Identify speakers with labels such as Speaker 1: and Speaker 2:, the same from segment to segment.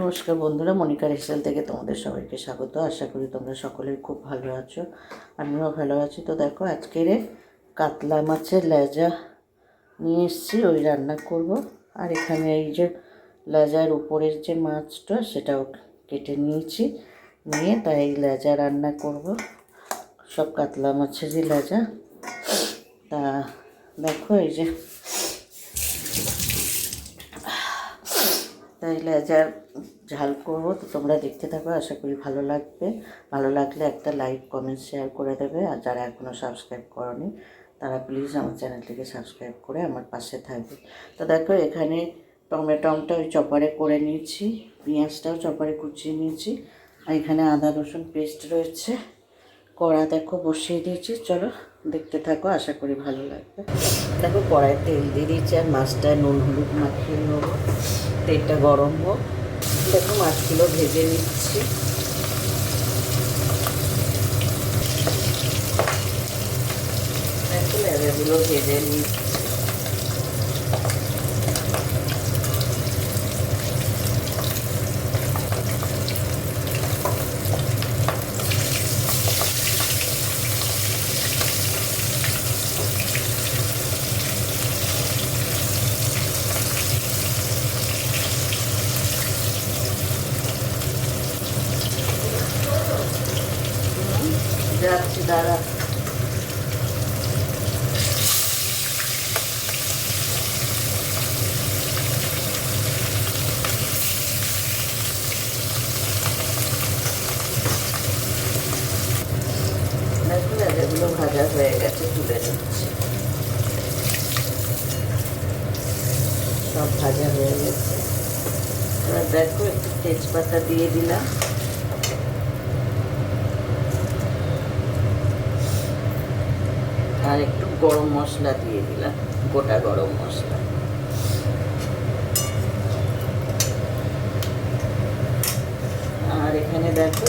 Speaker 1: নমস্কার বন্ধুরা, মনিকা রেস্টুরেন্ট থেকে তোমাদের সবাইকে স্বাগত। আশা করি তোমরা সকলেই খুব ভালো আছো, আমিও ভালো আছি। তো দেখো, আজকের কাতলা মাছের লেজা নিয়ে এসেছি, ওই রান্না করব। আর এখানে এই যে লেজার উপরের যে মাছটা সেটাও কেটে নিয়েছি, নিয়ে তাই এই লেজা রান্না করব, সব কাতলা মাছেরই লেজা। তা দেখো, এই যে তাই লেজার ঝাল করবো, তো তোমরা দেখতে থাকো, আশা করি ভালো লাগবে। ভালো লাগলে একটা লাইক, কমেন্ট, শেয়ার করে দেবে। আর যারা এখনও সাবস্ক্রাইব করনি তারা প্লিজ আমার চ্যানেলটিকে সাবস্ক্রাইব করে আমার পাশে থাকবে। তো দেখো, এখানে টমেটোটা ওই চপারে করে নিয়েছি, পেঁয়াজটাও চপারে কুচিয়ে নিয়েছি, আর এখানে আদা রসুন পেস্ট রয়েছে। কড়া দেখো বসিয়ে দিয়েছি, চলো দেখতে থাকো, আশা করি ভালো লাগবে। দেখো, কড়ায় তেল দিয়ে দিয়েছি, আর মাছটা নুন হলুদ মাখিয়ে নেবো। তেলটা গরম হোক। দেখো, মাছগুলো ভেজে নিচ্ছি। দেখো, লেজাগুলো ভেজে নিচ্ছি। যাচ্ছি, দাঁড়া। দেখো, লেজাগুলো ভাজা হয়ে গেছে, তুলে নিচ্ছি। সব ভাজা হয়ে গেছে। এবার দেখো, একটু তেজপাতা দিয়ে দিলাম, আর একটু গরম মশলা দিয়ে দিলাম, গোটা গরম মশলা। আর এখানে দেখো,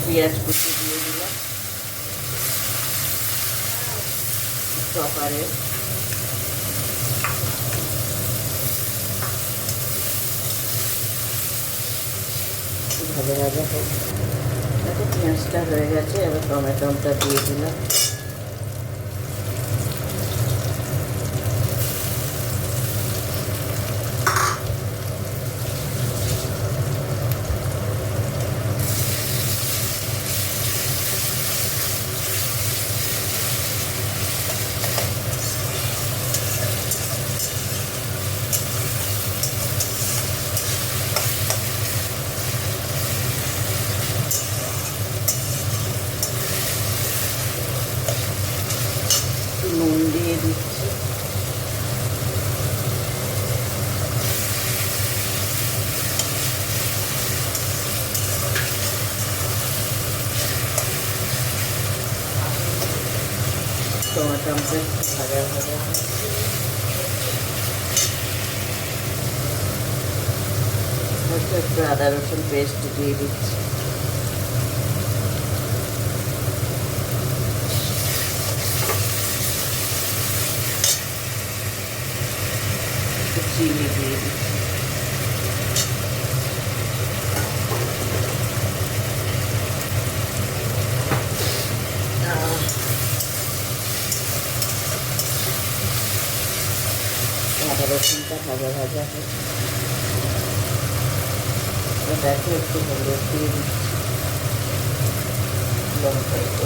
Speaker 1: পেঁয়াজ কুচি দিয়ে দিলাম চপারে। ভাজা ভাজা হোক। দেখো, পেঁয়াজটা হয়ে গেছে, এবার টমেটোটা দিয়ে দিলাম। নুন দিয়ে দিচ্ছি। টমেটো ভাজা ভাজা একটু আদা রসুন পেস্ট দিয়ে দিচ্ছি। চিনি দিয়ে দিচ্ছি। আদা রসুনটা ভাজা ভাজা হয়। দেখো, একটু হলুদ দিয়ে দিচ্ছি, লঙ্কা একটু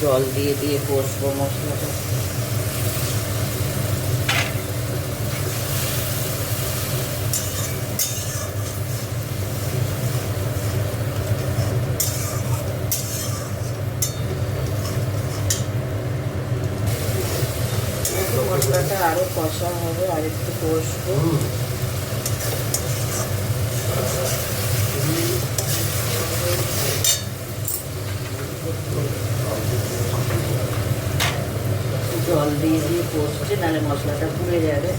Speaker 1: জল দিয়ে দিয়ে কষবো মশলাটা। মশলাটা আরো কষা হবে, আর একটু কষবো। জল দিয়ে দিয়ে কষছে, নাহলে মশলাটা পুড়ে যাবে।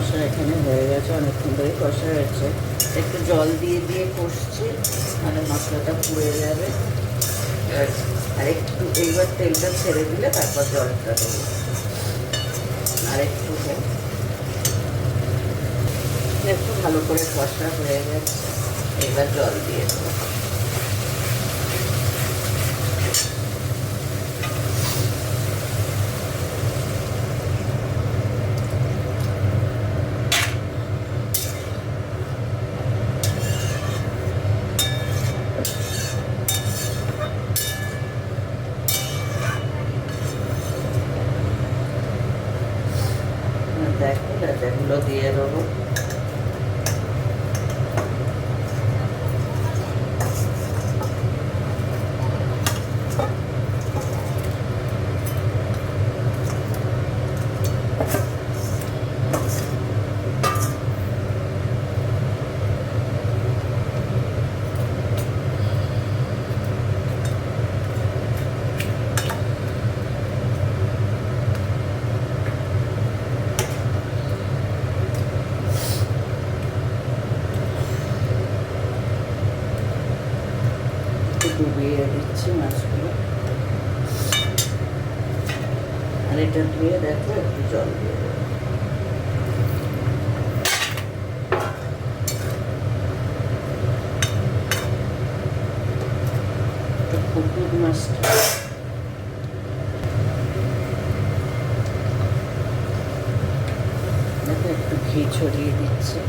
Speaker 1: মশলা এখানে হয়ে গেছে, অনেকক্ষণ ধরে কষা হয়েছে। একটু জল দিয়ে দিয়ে কষছি, মানে মশলাটা পুড়ে যাবে। আর একটু এইবার তেলটা ছেড়ে দিলে তারপর জলটা দেবো। আর একটু একটু ভালো করে কষা হয়ে গেছে, এবার জল দিয়ে দেবো। দেখো এগুলো দিয়ে দেবো। ডুবিয়ে দিচ্ছি মাছগুলো, আর এটা ধুয়ে দেখো একটু জল দিয়ে দেবো। পুকুর মাছটা দেখো একটু ঘি ছড়িয়ে দিচ্ছে।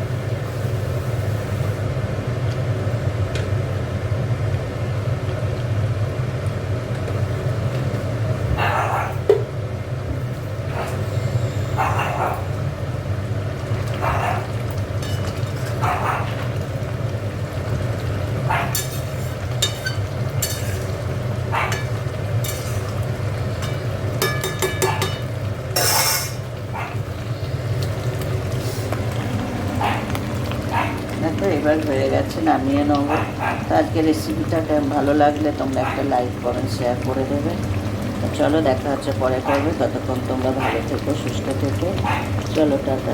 Speaker 1: দেখো এবার হয়ে গেছে, নামিয়ে নেবো। তো আজকে রেসিপিটা ভালো লাগলে তোমরা একটা লাইক কমেন্ট শেয়ার করে দেবে। তো চলো দেখা হচ্ছে পরে করবে, ততক্ষণ তোমরা ভালো থেকো, সুস্থ থেকো। চলো টাটা।